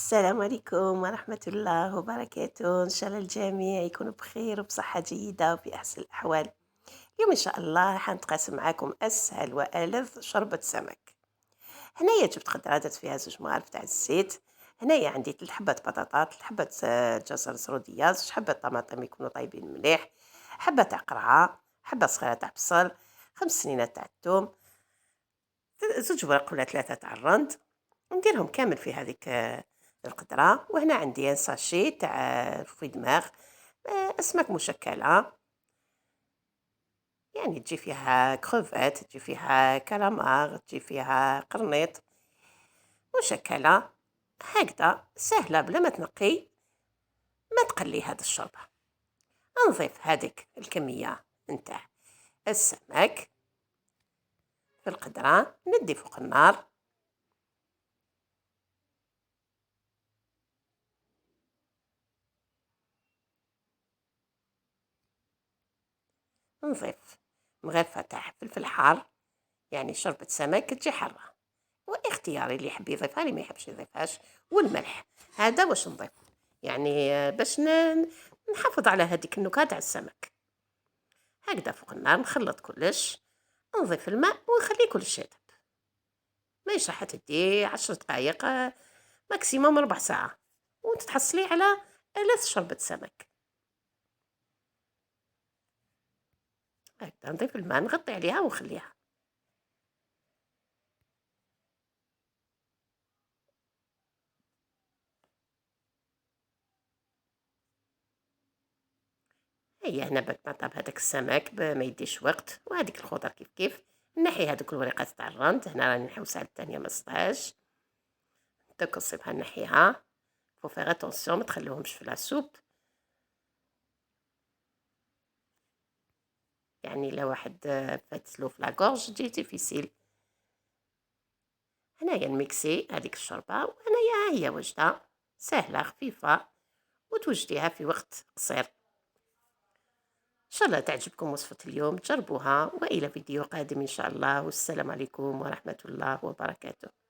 السلام عليكم ورحمة الله وبركاته، إن شاء الله الجميع يكونوا بخير وبصحة جيدة وفي أحسن الأحوال. اليوم إن شاء الله حنتقاسم معاكم أسهل وألذ شوربة سمك. هنايا جبت خضرة درت فيها 2 معالق تاع الزيت. هنايا عندي 3 حبات بطاطا، 3 حبات جزر سرودية، 2 حبات طماطم يكونوا طايبين مليح، حبة تاع قرعة، حبة صغيرة تاع بصل، 5 سنينات تاع الثوم، 2 ورق ولا 3 تاع الرند. نديرهم كامل في هذيك القدرة. وهنا عندي ان ساشي تاع فوي دماغ، أسماك مشكلة، يعني تجي فيها كروفات، تجي فيها كالامار، تجي فيها قرنيط مشكلة. هكذا سهلة بلا ما تنقي، ما تقلي هاد الشوربة. نضيف هذيك الكمية نتاع السمك في القدرة، ندي فوق النار، نضيف مغرفة تاع فلفل حار، يعني شوربة سمك تجي حارة، واختياري اللي يحب يضيفها اللي ما يحبش يضيفهاش. والملح هذا واش نضيف، يعني باش نحافظ على هذيك النكهة تاع السمك. هكذا فوق النار نخلط كلش، نضيف الماء ونخليه كلش يذوب. ماهيش راح تدي 10 دقايق، ماكسيموم ربع ساعة، وتتحصلي على آلاف شوربة سمك. هكذا نضيف الماء، نغطي عليها ونخليها. هي هنا باك ما طاب هذاك السمك ما يديش وقت، وهذيك الخضر كيف كيف. نحي هذوك الوريقات تاع الرند، هنا راني نحوس على الثانية ما صداش. دوك نصيبها نحيها، فو فيغ اتونسيون ما تخليوهمش في لاسوب، يعني لا واحد فاتلو في لاكورج تجي ديفيسيل. هنايا نميكسي هذيك الشوربة، وهنايا ها هي وجدة سهلة خفيفة وتوجديها في وقت قصير. إن شاء الله تعجبكم وصفة اليوم، تجربوها، وإلى فيديو قادم إن شاء الله، والسلام عليكم ورحمة الله وبركاته.